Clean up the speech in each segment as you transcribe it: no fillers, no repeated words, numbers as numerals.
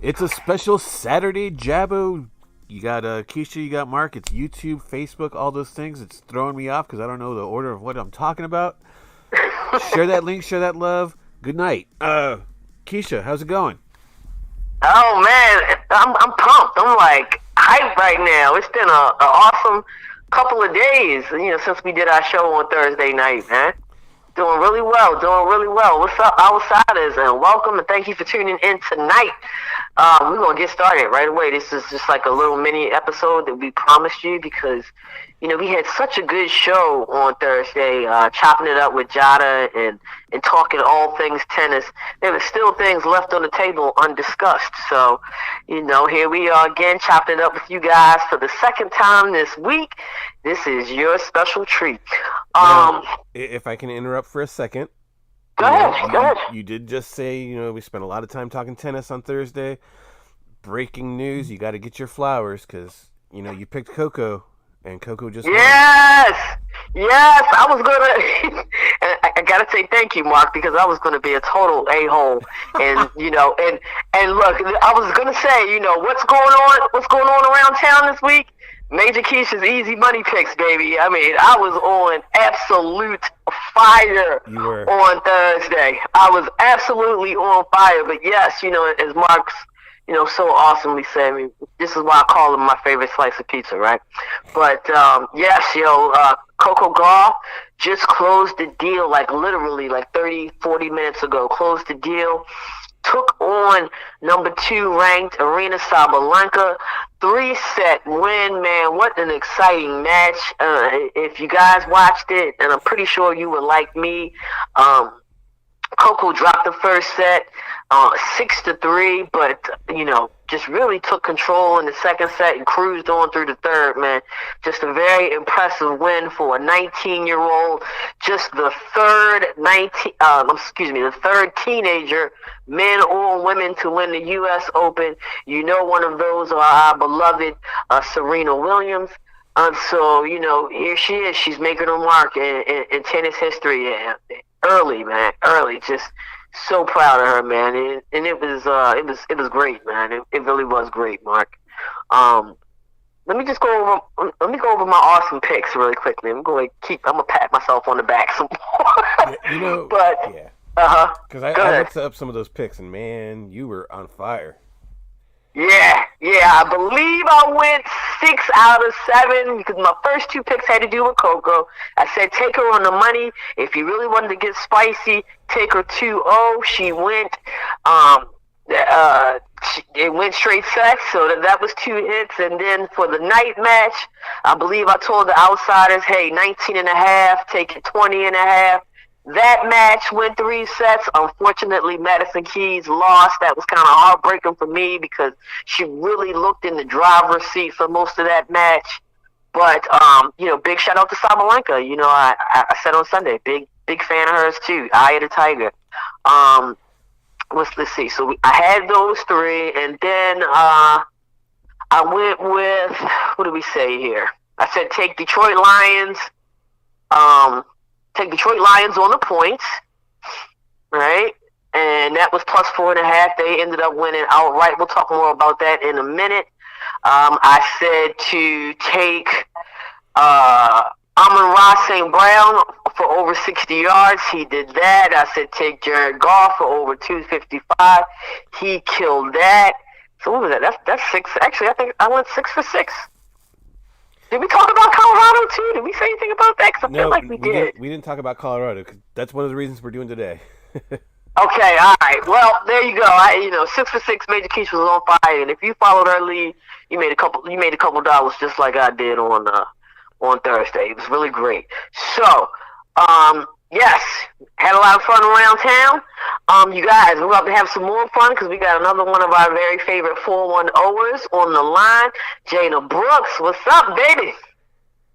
It's a special Saturday Jabo. You got Kescia, you got Mark. It's YouTube, Facebook, all those things. It's throwing me off because I don't know the order of what I'm talking about. Share that link, share that love. Good night. Kescia, how's it going? Oh man, I'm pumped. I'm like hyped right now. It's been a awesome couple of days, since we did our show on Thursday night, man. Doing really well. What's up, outsiders? And welcome and thank you for tuning in tonight. We're going to get started right away. This is just like a little mini episode that we promised you because, we had such a good show on Thursday, chopping it up with Jada and talking all things tennis. There were still things left on the table undiscussed. So, here we are again, chopping it up with you guys for the second time this week. This is your special treat. Now, if I can interrupt for a second. Go ahead. You did just say, we spent a lot of time talking tennis on Thursday. Breaking news, you got to get your flowers because, you picked Coco. And Coco just Yes, I was gonna. I gotta say thank you, Mark, because I was gonna be a total a-hole, and and look, I was gonna say, what's going on around town this week? Major Keisha's easy money picks, baby. I mean, I was on absolute fire on Thursday. I was absolutely on fire, but yes, as Mark's so awesomely said. I mean, this is why I call him my favorite slice of pizza, right? But, yes, Coco Gauff just closed the deal, literally 30, 40 minutes ago. Closed the deal. Took on number 2 ranked Aryna Sabalenka. 3-set win, man. What an exciting match. If you guys watched it, and I'm pretty sure you were like me, Coco dropped the first set 6-3, but just really took control in the second set and cruised on through the third, man. Just a very impressive win for a 19-year-old, just the third teenager, men or women, to win the U.S. Open. One of those are our beloved Serena Williams. So, here she is. She's making her mark in tennis history. Early, man. Just so proud of her, man. And it was great, man. It really was great, Mark. Let me go over my awesome picks really quickly. I'm gonna pat myself on the back some more. Because I looked up some of those picks, and man, you were on fire. Yeah, I believe I went 6 out of 7 because my first 2 picks had to do with Coco. I said take her on the money. If you really wanted to get spicy, take her 2-0. She went, it went straight sets, so that was 2 hits. And then for the night match, I believe I told the outsiders, hey, 19.5, take it 20.5. That match went 3 sets. Unfortunately, Madison Keys lost. That was kind of heartbreaking for me because she really looked in the driver's seat for most of that match. But, big shout out to Sabalenka. I said on Sunday, big fan of hers too. Eye of the Tiger. Let's see. So I had those 3, and then I went with, what do we say here? I said take Detroit Lions. Take Detroit Lions on the points, right? And that was plus 4.5. They ended up winning outright. We'll talk more about that in a minute. I said to take Amon-Ra St. Brown for over 60 yards. He did that. I said take Jared Goff for over 255. He killed that. So what was that? That's 6. Actually, I think I went 6 for 6. Did we talk about Colorado, too? Did we say anything about that? Because I feel like we did. We didn't talk about Colorado. Cause that's one of the reasons we're doing today. Okay, all right. Well, there you go. 6 for 6, Major Keisha was on fire. And if you followed her lead, you made a couple dollars just like I did on Thursday. It was really great. So, yes, had a lot of fun around town. You guys, we're about to have some more fun because we got another one of our very favorite 410ers on the line. Jada Brooks, what's up, baby?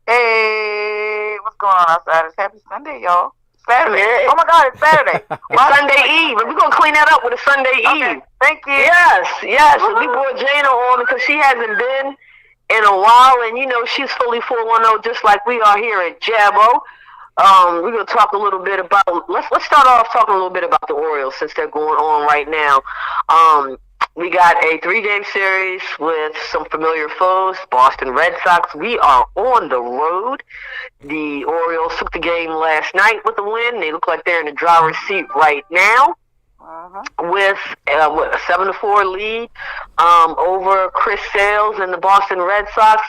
Hey, what's going on outside? It's happy Sunday, y'all. Saturday. Oh my God, it's Saturday. Sunday Eve. We're going to clean that up with a Sunday Eve. Thank you. Yes. We brought Jada on because she hasn't been in a while, and she's fully 410 just like we are here at Jabo. We're going to talk a little bit about, let's start off talking a little bit about the Orioles since they're going on right now. We got a 3-game series with some familiar foes, Boston Red Sox. We are on the road. The Orioles took the game last night with a win. They look like they're in the driver's seat right now with a 7-4 lead over Chris Sales and the Boston Red Sox.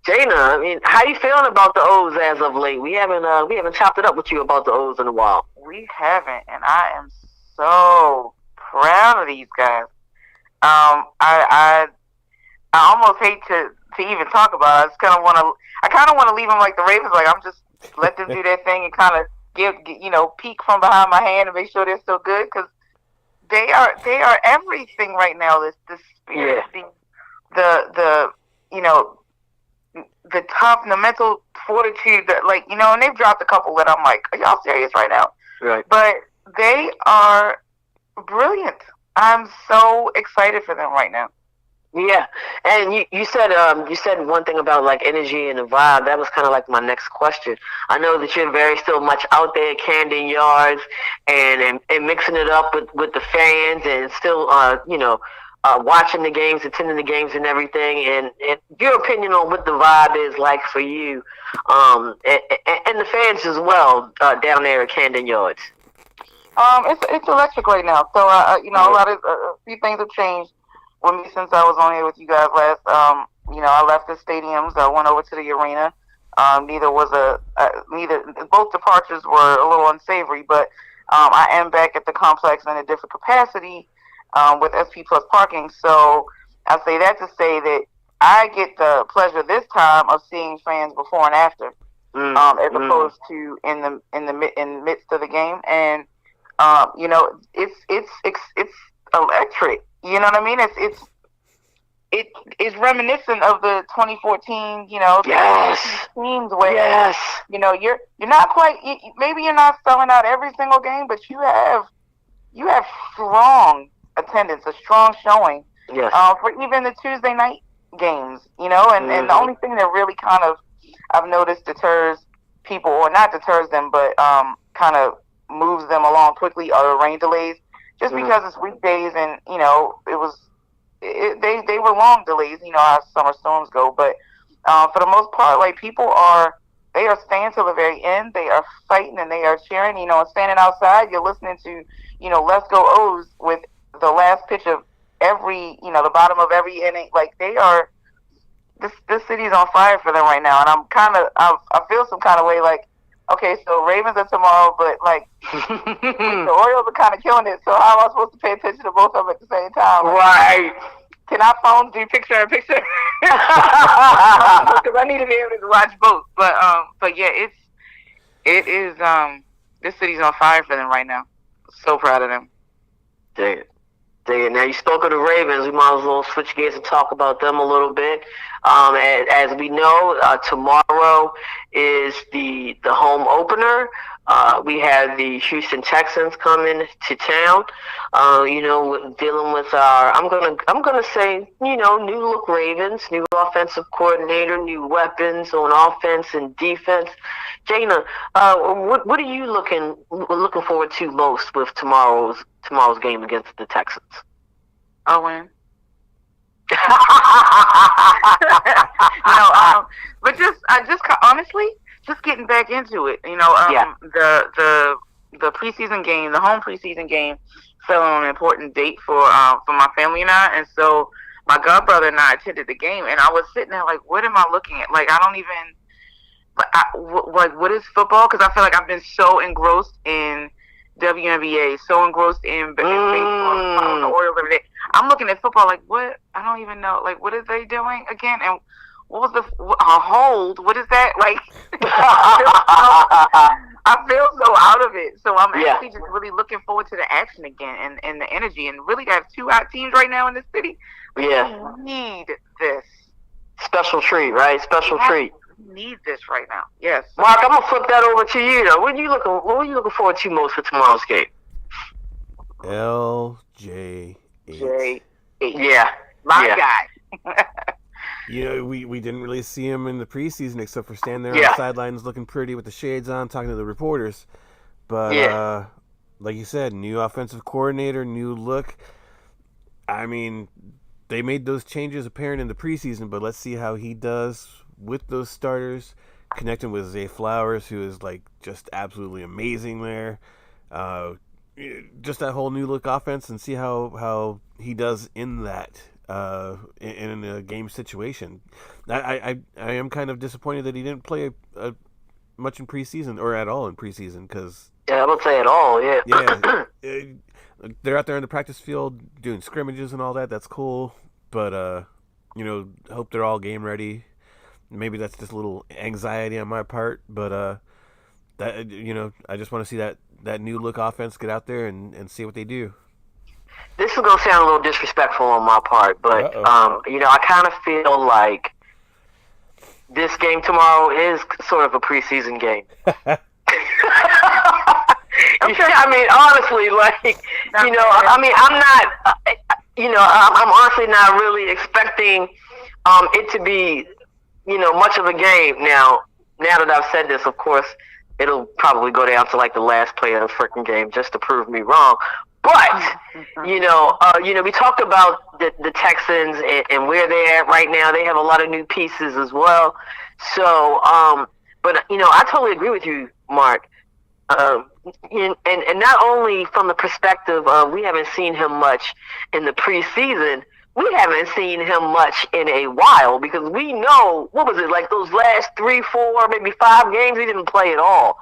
Jana, I mean, how you feeling about the O's as of late? We haven't chopped it up with you about the O's in a while. We haven't, and I am so proud of these guys. I almost hate to even talk about it. I kind of want to leave them like the Ravens. Like, I'm just let them do their thing and kind of peek from behind my hand and make sure they're still good, because they are everything right now. The spirit, the tough, the mental fortitude, that, like, and they've dropped a couple that I'm like, are y'all serious right now? Right. But they are brilliant. I'm so excited for them right now. Yeah, and you said one thing about like energy and the vibe. That was kind of like my next question. I know that you're very still much out there at Camden Yards and mixing it up with the fans and still watching the games, attending the games and everything. And your opinion on what the vibe is like for you, and the fans as well down there at Camden Yards. It's electric right now. So a few things have changed with me since I was on here with you guys last. I left the stadiums. I went over to the arena. Both departures were a little unsavory, but I am back at the complex in a different capacity with SP Plus parking. So I say that to say that I get the pleasure this time of seeing fans before and after, as opposed to in the midst of the game. And it's electric. You know what I mean? It's reminiscent of the 2014, yes, teams where yes, you're not quite, maybe you're not selling out every single game, but you have strong attendance, a strong showing. Yes. For even the Tuesday night games, and the only thing that really kind of I've noticed deters people, or not deters them, but kind of moves them along quickly, are the rain delays. Just because it's weekdays and, they were long delays, how summer storms go. But for the most part, like, they are staying till the very end. They are fighting and they are cheering, and standing outside. You're listening to, Let's Go O's with the last pitch of every, the bottom of every inning. Like, they are, this city's on fire for them right now. And I feel some kind of way, like, okay, so Ravens are tomorrow, but, like, the Orioles are kind of killing it, so how am I supposed to pay attention to both of them at the same time? Right. Can our phones do picture-in-picture? Because I need to be able to watch both. But yeah, it is, this city's on fire for them right now. So proud of them. Dig it. Now, you spoke of the Ravens. We might as well switch gears and talk about them a little bit. As we know, tomorrow is the home opener. We have the Houston Texans coming to town. Dealing with our, I'm gonna say, new look Ravens, new offensive coordinator, new weapons on offense and defense. Jana, what are you looking forward to most with tomorrow's game against the Texans? I'll win. But honestly, just getting back into it. The preseason game, the home preseason game, fell on an important date for my family and I, and so my godbrother and I attended the game, and I was sitting there like, what am I looking at? Like, I don't even. What is football? Because I feel like I've been so engrossed in WNBA, so engrossed in baseball, the Orioles every day. I'm looking at football like, what? I don't even know. Like, what are they doing again? And what was a hold? What is that? Like, I feel so out of it. So I'm actually just really looking forward to the action again and the energy. And really, to have two hot teams right now in this city. We need this. Special treat, right? Special treat. Need this right now. Yes. Mark, I'm gonna flip that over to you though. What are you looking forward to most for tomorrow's game? LJ8. Yeah. My guy. We didn't really see him in the preseason except for standing there on the sidelines looking pretty with the shades on, talking to the reporters. But like you said, new offensive coordinator, new look. I mean, they made those changes apparent in the preseason, but let's see how he does with those starters, connecting with Zay Flowers, who is like just absolutely amazing there. Just that whole new look offense, and see how he does in that in a game situation. I am kind of disappointed that he didn't play much in preseason or at all in preseason, because I would say at all. Yeah. They're out there in the practice field doing scrimmages and all that. That's cool, but hope they're all game ready. Maybe that's just a little anxiety on my part, but that I just want to see that new look offense get out there and see what they do. This is gonna sound a little disrespectful on my part, but I kind of feel like this game tomorrow is sort of a preseason game. I mean, honestly, I'm not, I'm honestly not really expecting it to be, much of a game. Now that I've said this, of course, it'll probably go down to like the last play of the freaking game just to prove me wrong. But, we talked about the Texans and where they're at right now. They have a lot of new pieces as well. So, but I totally agree with you, Mark. And not only from the perspective of we haven't seen him much in the preseason, we haven't seen him much in a while, because we know, what was it, like those last 3, 4, maybe 5 games, he didn't play at all.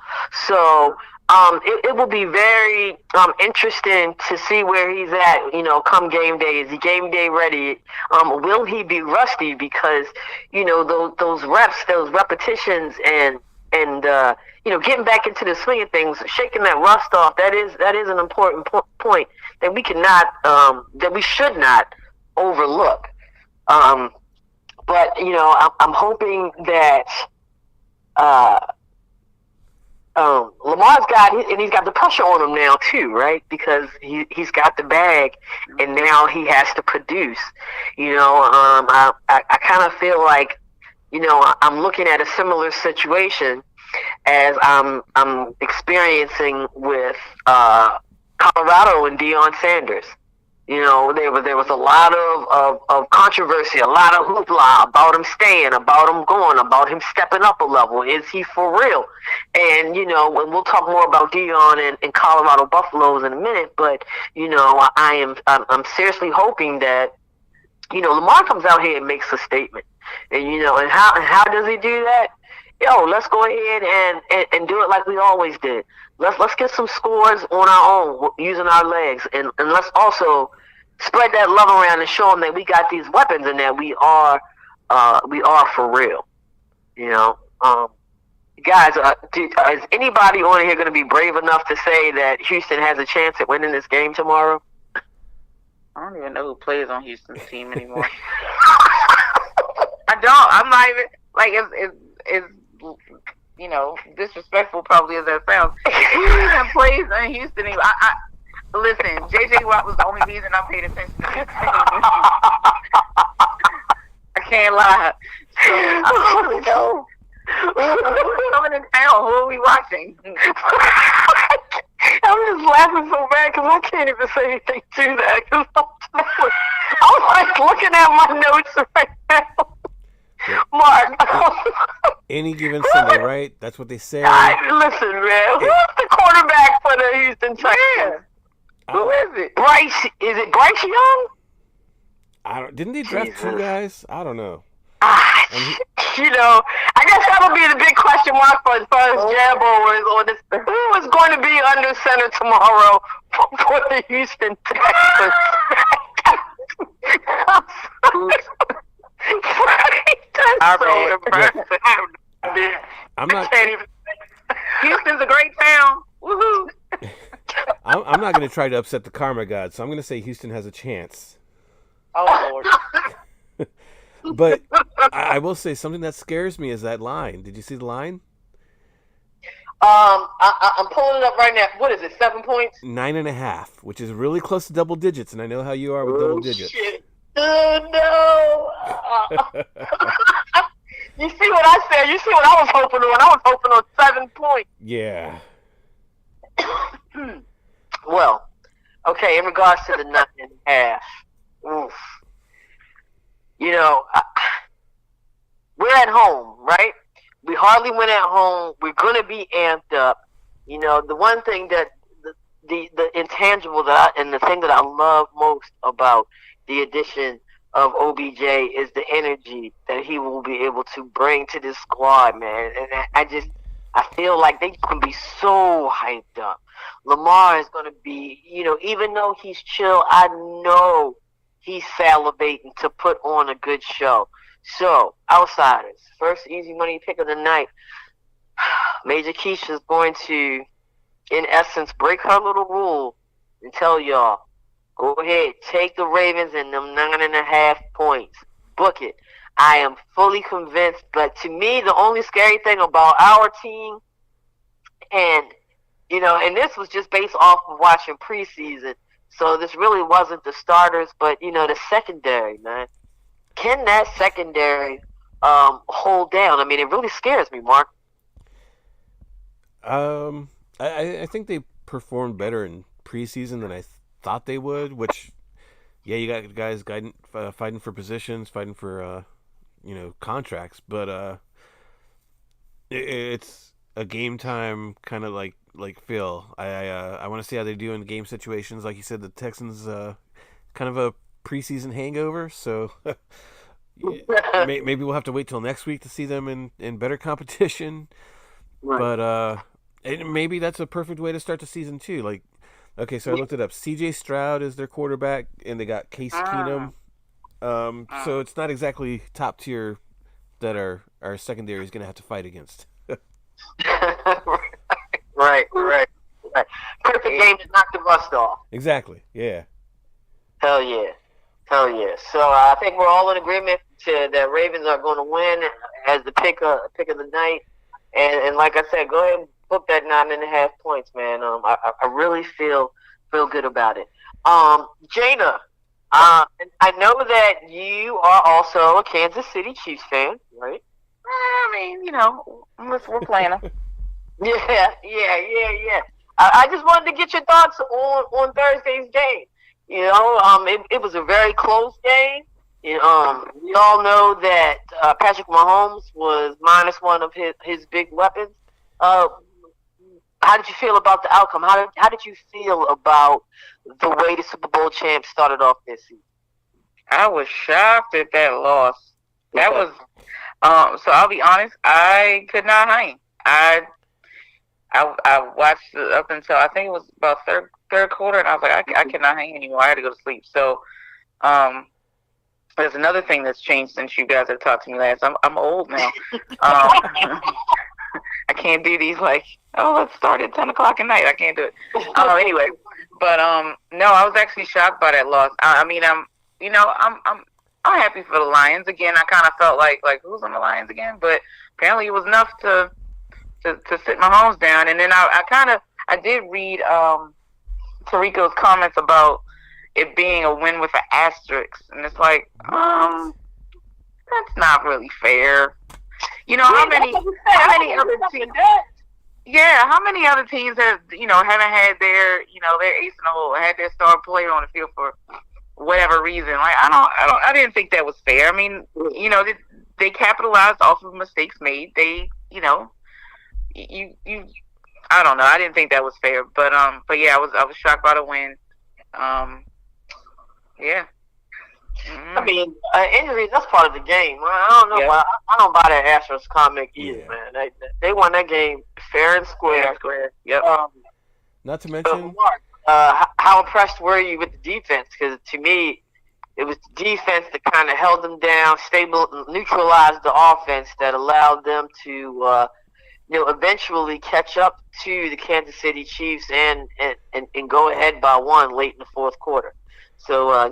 So it will be very interesting to see where he's at, come game day. Is he game day ready? Will he be rusty? Because, those reps, those repetitions, and getting back into the swing of things, shaking that rust off, that is an important point that we cannot, that we should not overlook. But I'm hoping that Lamar's he's got the pressure on him now too, right? Because he's got the bag, and now he has to produce. I kind of feel like, I'm looking at a similar situation as I'm experiencing with Colorado and Deion Sanders. There was a lot of controversy, a lot of hoopla about him staying, about him going, about him stepping up a level. Is he for real? And when we'll talk more about Deion and Colorado Buffaloes in a minute, but I'm seriously hoping that Lamar comes out here and makes a statement. And and how does he do that? Let's go ahead and do it like we always did. Let's get some scores on our own using our legs, and let's also spread that love around and show them that we got these weapons and that we are for real. Guys, is anybody on here going to be brave enough to say that Houston has a chance at winning this game tomorrow? I don't even know who plays on Houston's team anymore. I don't. I'm not even it's disrespectful probably as that sounds. Who even plays in Houston anymore? Listen, J.J. Watt was the only reason I paid attention to this game. I can't lie. So, I don't really know. Who's coming in town? Who are we watching? I'm just laughing so bad because I can't even say anything to that. Cause I'm like looking at my notes right now. Mark. Any given Sunday, right? That's what they say. Listen, man. Who's the quarterback for the Houston Texans? Who is it? Bryce. Is it Bryce Young? Didn't they draft 2 guys? I don't know. I guess that'll be the big question mark for as far as Jabo is on this. Who is going to be under center tomorrow for the Houston Texans? I'm not. Houston's a great town. Woohoo! I'm not going to try to upset the karma god, so I'm going to say Houston has a chance. Oh Lord! But I will say something that scares me is that line. Did you see the line? I'm pulling it up right now. What is it? 7 points? 9.5, which is really close to double digits, and I know how you are with double digits. Shit. Oh no! You see what I said? You see what I was hoping on? I was hoping on 7 points. Yeah. Well, okay. In regards to the 9.5, oof. You know, we're at home, right? We hardly went at home. We're gonna be amped up. You know, the one thing that the intangible and the thing that I love most about the addition of OBJ is the energy that he will be able to bring to this squad, man. And I feel like they can be so hyped up. Lamar is going to be, you know, even though he's chill, I know he's salivating to put on a good show. So, outsiders, first easy money pick of the night. Major Kescia is going to, in essence, break her little rule and tell y'all, go ahead, take the Ravens and them 9.5 points. Book it. I am fully convinced. But to me, the only scary thing about our team, and you know, and this was just based off of watching preseason, so this really wasn't the starters, but you know, the secondary, man. Can that secondary hold down? I mean, it really scares me, Mark. I think they performed better in preseason than I thought they would. Which, yeah, you got guys fighting for positions, fighting for contracts, but it's a game time kind of like feel. I want to see how they do in game situations. Like you said, the Texans kind of a preseason hangover, so maybe we'll have to wait till next week to see them in better competition. Right. But maybe that's a perfect way to start the season too. Like, okay, so I looked it up. C.J. Stroud is their quarterback, and they got Case Keenum. So it's not exactly top tier that our secondary is going to have to fight against. Right. Perfect game to knock the rust off. Exactly. Yeah. Hell yeah. So I think we're all in agreement that Ravens are going to win as the pick of the night. And like I said, go ahead and book that 9.5 points, man. I really feel good about it. Jana, I know that you are also a Kansas City Chiefs fan, right? I mean, you know, we're playing them. Yeah. I just wanted to get your thoughts on Thursday's game. You know, it was a very close game. We all know that Patrick Mahomes was minus one of his big weapons. How did you feel about the outcome? How did you feel about the way the Super Bowl champs started off this season? I was shocked at that loss. That was so I'll be honest, I could not hang. I watched it up until I think it was about third quarter, and I was like, I cannot hang anymore. I had to go to sleep. So there's another thing that's changed since you guys have talked to me last. I'm old now. I can't do these like, let's start at 10 o'clock at night. I can't do it. Anyway, but no, I was actually shocked by that loss. I mean, I'm happy for the Lions. Again, I kind of felt like who's on the Lions again? But apparently it was enough to sit Mahomes down. And then I did read Tarico's comments about it being a win with an asterisk, and it's like, that's not really fair. You know, how many other teams? Yeah, how many other teams haven't had their ace in the hole, had their star player on the field for whatever reason? Like, I didn't think that was fair. I mean, you know, they capitalized off of mistakes made. They, you know, I don't know. I didn't think that was fair, but yeah, I was shocked by the win. Yeah. I mean, injuries, that's part of the game. I don't know why. I don't buy that asterisk comic either, man. They won that game fair and square. Yep. Not to mention... how impressed were you with the defense? Because to me, it was the defense that kind of held them down, neutralized the offense that allowed them to, eventually catch up to the Kansas City Chiefs and go ahead by one late in the fourth quarter. So,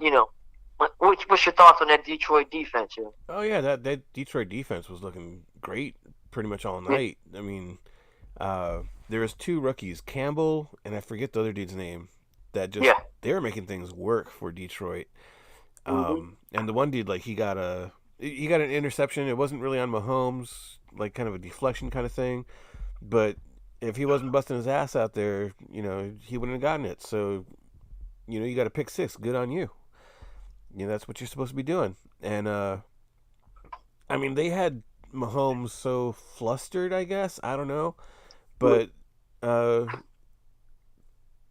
what's your thoughts on that Detroit defense? Oh yeah, that Detroit defense was looking great pretty much all night. I mean, there was two rookies, Campbell and I forget the other dude's name, that just they were making things work for Detroit. And the one dude, like, he got an interception. It wasn't really on Mahomes, like kind of a deflection kind of thing, but if he wasn't busting his ass out there, he wouldn't have gotten it. So, you got a pick six. Good on you. that's what you're supposed to be doing. And I mean, they had Mahomes so flustered, I guess. I don't know, but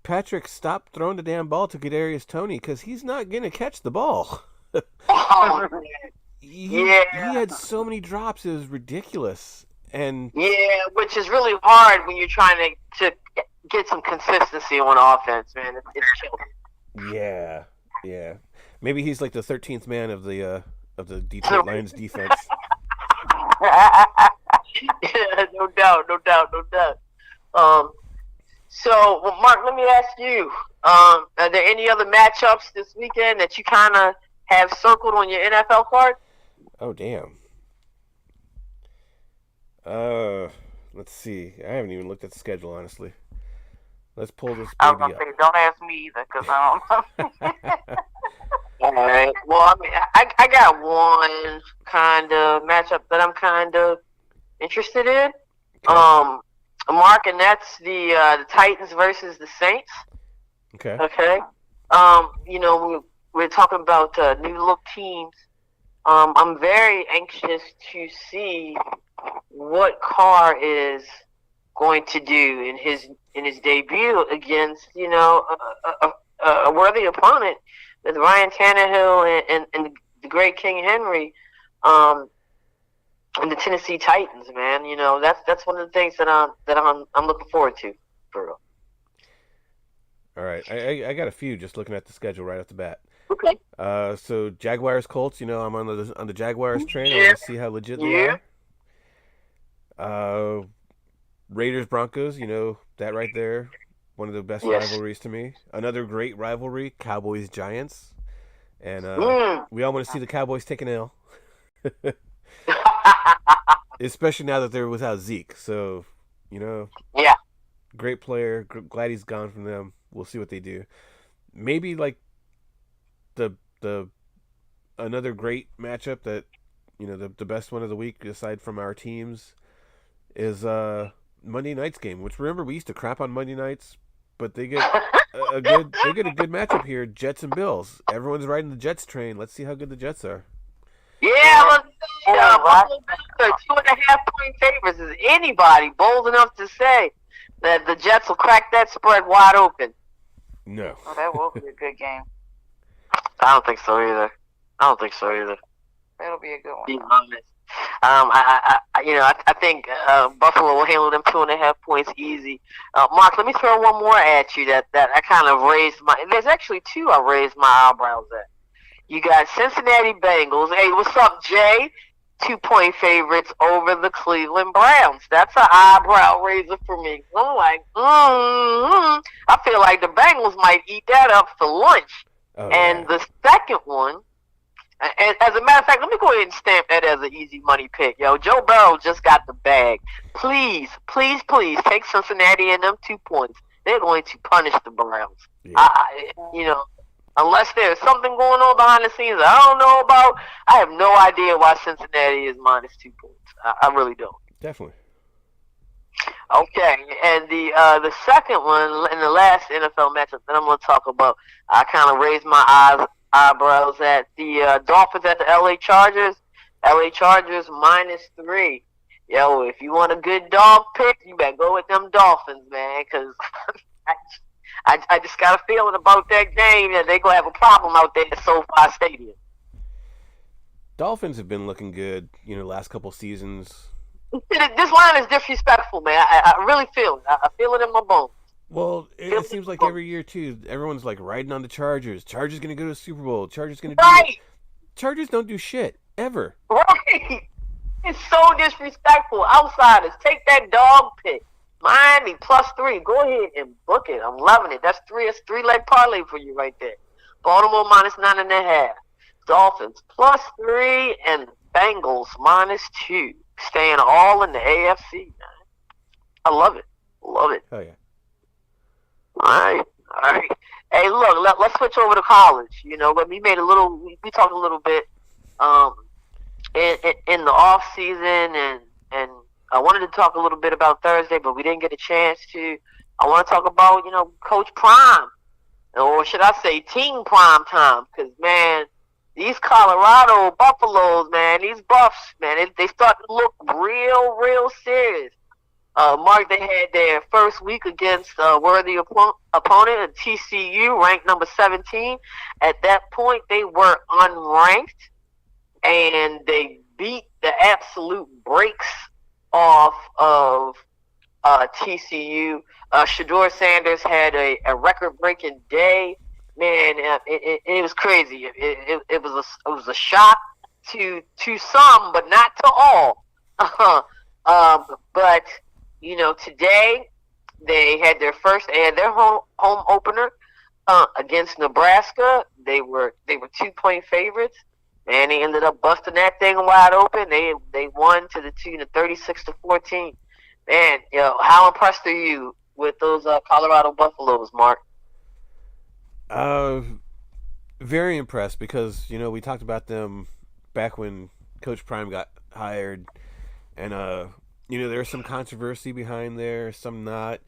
Patrick stopped throwing the damn ball to Kadarius Toney because he's not gonna catch the ball. Oh, He had so many drops, it was ridiculous. And yeah, which is really hard when you're trying to get some consistency on offense, man. It's chilling. yeah. Maybe he's like the 13th man of the Detroit Lions defense. Yeah, no doubt. So, well, Mark, let me ask you: are there any other matchups this weekend that you kind of have circled on your NFL card? Oh damn. Let's see. I haven't even looked at the schedule, honestly. Let's pull this I was baby gonna up. say, don't ask me either, because I don't know. All right. Well, I mean, I got one kind of matchup that I'm kind of interested in. Okay. Mark, and that's the Titans versus the Saints. Okay. Okay. We're talking about new look teams. I'm very anxious to see what Carr is going to do in his debut against a worthy opponent with Ryan Tannehill and the great King Henry, and the Tennessee Titans. Man, that's one of the things that I'm looking forward to, for real. All right. I got a few just looking at the schedule right off the bat. Okay. So Jaguars Colts, I'm on the Jaguars train. I want to see how legit they are. Raiders Broncos, that right there, one of the best rivalries to me. Another great rivalry, Cowboys Giants, and we all want to see the Cowboys take an L, especially now that they're without Zeke. So, Yeah. great player. Glad he's gone from them. We'll see what they do. Maybe like the another great matchup that the best one of the week aside from our teams is Monday night's game. Which, remember, we used to crap on Monday nights, but they get a good matchup here. Jets and Bills. Everyone's riding the Jets train. Let's see how good the Jets are. Yeah, let's see. Buffalo Bills are 2.5-point favorites. Is anybody bold enough to say that the Jets will crack that spread wide open? No. Oh, that will be a good game. I don't think so either. That'll be a good one. Be honest. I think Buffalo will handle them 2.5 points easy. Mark, let me throw one more at you that I kind of raised there's actually two I raised my eyebrows at. You got Cincinnati Bengals. Hey, what's up, Jay? 2-point favorites over the Cleveland Browns. That's an eyebrow raiser for me. I'm like, I feel like the Bengals might eat that up for lunch. Oh, and yeah. the second one, and as a matter of fact, let me go ahead and stamp that as an easy money pick. Yo, Joe Burrow just got the bag. Please take Cincinnati and them 2 points. They're going to punish the Browns. Yeah. Unless there's something going on behind the scenes I don't know about, I have no idea why Cincinnati is minus 2 points. I really don't. Definitely. Okay, and the second one in the last NFL matchup that I'm going to talk about, I kind of raised my eyebrows at the Dolphins at the LA Chargers. LA Chargers -3. Yo, if you want a good dog pick, you better go with them Dolphins, man, because I just got a feeling about that game that they're going to have a problem out there at SoFi Stadium. Dolphins have been looking good, last couple seasons. This line is disrespectful, man. I really feel it. I feel it in my bones. Well, it seems like every year, too, everyone's like riding on the Chargers. Chargers going to go to the Super Bowl. Chargers going to do Right. Chargers don't do shit, ever. Right. It's so disrespectful. Outsiders, take that dog pick. Miami +3. Go ahead and book it. I'm loving it. That's three-leg parlay for you right there. Baltimore -9.5. Dolphins +3 and Bengals -2. Staying all in the AFC, man. I love it. Oh, yeah. All right. Hey, look, let's switch over to college. But we talked a little bit in the off season, and I wanted to talk a little bit about Thursday, but we didn't get a chance to. I want to talk about Coach Prime, or should I say Team Prime Time? Because man, these Colorado Buffaloes, man, these Buffs, man, they start to look real serious. Mark, they had their first week against a worthy opponent, TCU, ranked number 17. At that point, they were unranked, and they beat the absolute brakes off of TCU. Shador Sanders had a record-breaking day. Man, it was crazy. It was a shock to some, but not to all. But today they had their home opener against Nebraska. They were 2-point favorites. Man, they ended up busting that thing wide open. They won to the tune of 36-14. Man, how impressed are you with those Colorado Buffaloes, Mark? Very impressed because we talked about them back when Coach Prime got hired, and there was some controversy behind there, some not.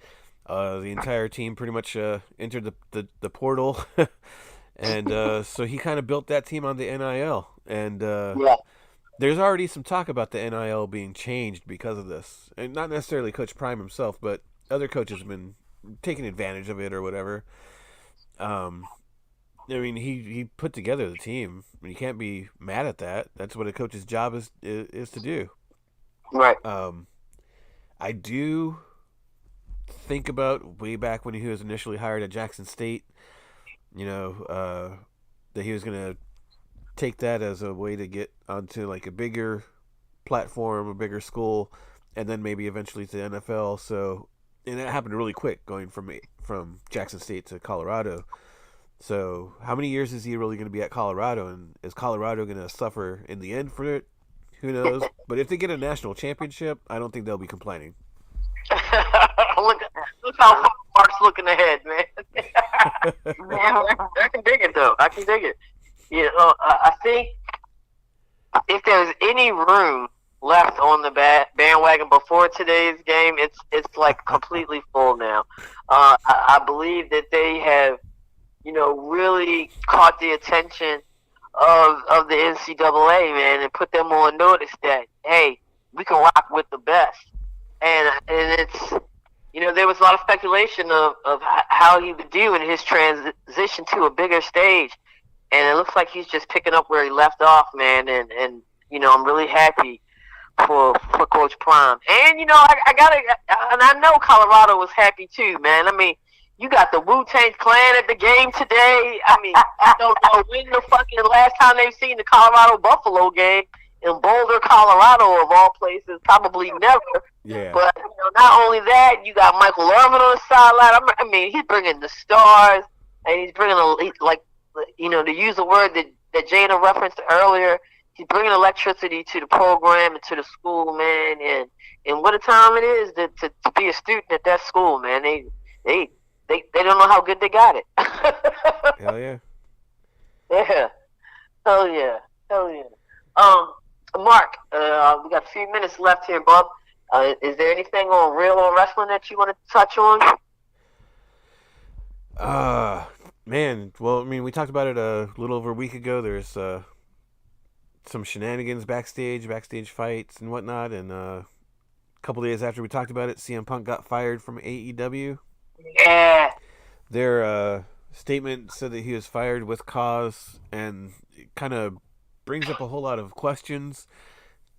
The entire team pretty much entered the portal, and so he kind of built that team on the NIL, and there's already some talk about the NIL being changed because of this, and not necessarily Coach Prime himself, but other coaches have been taking advantage of it or whatever. I mean, he put together the team. I mean, you can't be mad at that. That's what a coach's job is to do. Right. I do think about way back when he was initially hired at Jackson State, that he was going to take that as a way to get onto like a bigger platform, a bigger school, and then maybe eventually to the NFL. So, and that happened really quick, going from Jackson State to Colorado. So, how many years is he really going to be at Colorado, and is Colorado going to suffer in the end for it? Who knows? But if they get a national championship, I don't think they'll be complaining. look how far Mark's looking ahead, man. I can dig it, though. I can dig it. I think if there's any room left on the bandwagon before today's game, it's like completely full now. I believe that they have, really caught the attention of the NCAA, man, and put them on notice that, hey, we can rock with the best. And it's, there was a lot of speculation of how he would do in his transition to a bigger stage. And it looks like he's just picking up where he left off, man. And I'm really happy for Coach Prime. And, I know Colorado was happy too, man. I mean, you got the Wu-Tang Clan at the game today. I mean, I don't know when the fucking last time they've seen the Colorado Buffalo game in Boulder, Colorado, of all places. Probably never. Yeah. But not only that, you got Michael Irvin on the sideline. I mean, he's bringing the stars, and he's bringing to use the word that Jana referenced earlier, he's bringing electricity to the program and to the school, man. And what a time it is to be a student at that school, man. They don't know how good they got it. Hell yeah. Yeah. Hell yeah. Mark, we got a few minutes left here, bub. Is there anything on Real on Wrestling that you want to touch on? Man, well, I mean, we talked about it a little over a week ago. There's some shenanigans backstage fights and whatnot, and a couple days after we talked about it, CM Punk got fired from AEW. Yeah. Their statement said that he was fired with cause, and it kind of brings up a whole lot of questions.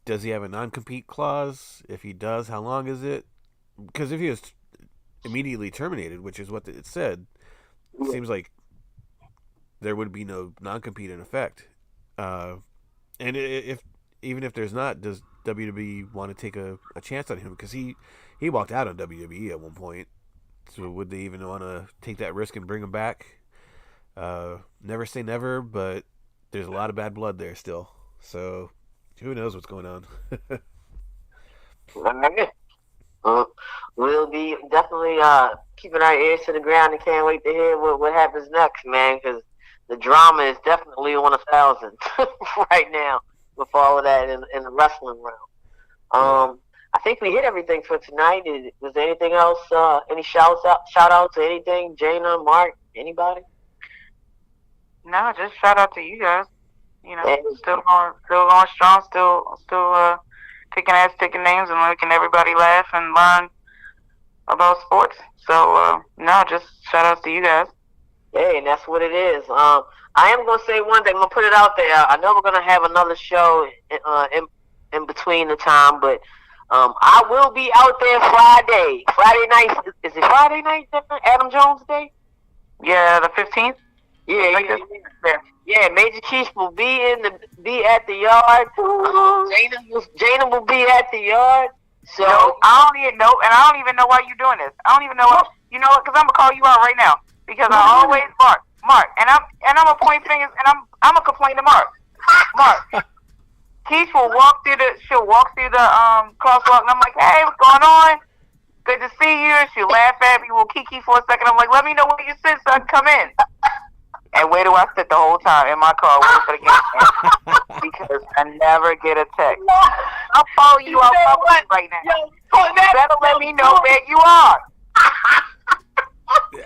Does he have a non-compete clause? If he does, how long is it? Because if he was immediately terminated, which is what it said, it seems like there would be no non-compete in effect. And even if there's not, does WWE want to take a chance on him? Because he walked out on WWE at one point. So would they even want to take that risk and bring him back? Never say never, but there's a lot of bad blood there still. So who knows what's going on? We'll be definitely keeping our ears to the ground and can't wait to hear what happens next, man, because the drama is definitely on 1,000 right now with all of that in the wrestling realm. I think we hit everything for tonight. Was there anything else? Any shout outs or anything? Jana, Mark, anybody? No, just shout out to you guys. Still going strong, still kicking ass, taking names, and making everybody laugh and learn about sports. So no, just shout outs to you guys. Hey, and that's what it is. I am gonna say one thing. I'm gonna put it out there. I know we're gonna have another show in between the time, but I will be out there Friday. Friday night. Is it Friday night? Adam Jones Day? Yeah, the 15th. Yeah. Major Keith will be at the yard. Jana will be at the yard. So I don't even know why you're doing this. I don't even know what. You know what? Because I'm gonna call you out right now. Because I always Mark, and I'm gonna point fingers, and I'm gonna complain to Mark. Keith will walk through the crosswalk, and I'm like, hey, what's going on? Good to see you. She'll laugh at me, we'll kiki for a second. I'm like, let me know where you sit so I can come in. And where do I sit the whole time? In my car, waiting for the game. Because I never get a text. I'll follow you out right now. You better let me know where you are.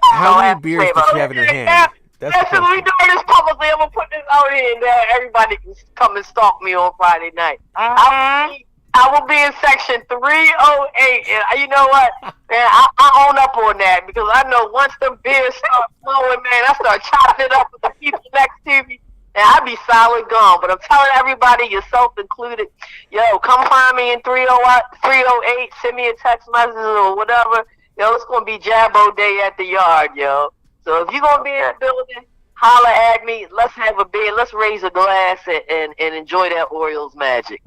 How many beers does she have in her hand? That's what we doing this publicly. I'm gonna put this out here, and everybody can come and stalk me on Friday night. I will be in section 308, and you know what, man? I own up on that because I know once the beers start flowing, man, I start chopping it up with the people next to me, and I be solid gone. But I'm telling everybody, yourself included, yo, come find me in 308. Send me a text message or whatever. Yo, it's gonna be Jabo Day at the yard, yo. So if you're gonna be in the building, holler at me. Let's have a beer. Let's raise a glass and enjoy that Orioles magic.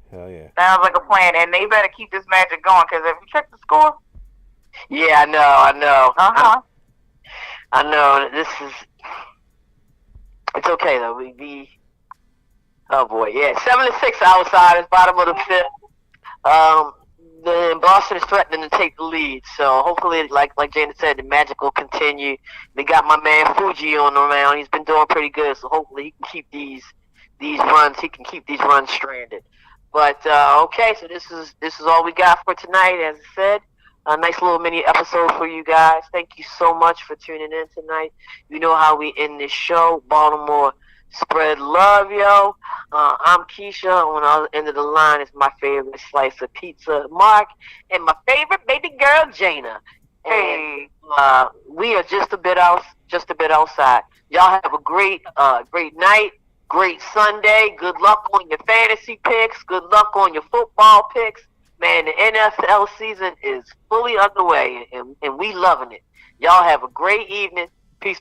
Hell yeah. Sounds like a plan, and they better keep this magic going, because if you check the score. Yeah, I know. I know. It's okay though. Oh boy, yeah. 7-6 Outsiders, bottom of the fifth. Then Boston is threatening to take the lead, so hopefully, like Jana said, the magic will continue. They got my man Fuji on the mound. He's been doing pretty good, so hopefully he can keep these runs. He can keep these runs stranded. But okay, so this is all we got for tonight. As I said, a nice little mini episode for you guys. Thank you so much for tuning in tonight. You know how we end this show. Baltimore, spread love, yo. I'm Kescia. On the other end of the line is my favorite slice of pizza, Mark, and my favorite baby girl, Jana. And we are just a bit outside. Y'all have a great night. Great Sunday. Good luck on your fantasy picks. Good luck on your football picks. Man, the NFL season is fully underway, and we loving it. Y'all have a great evening. Peace.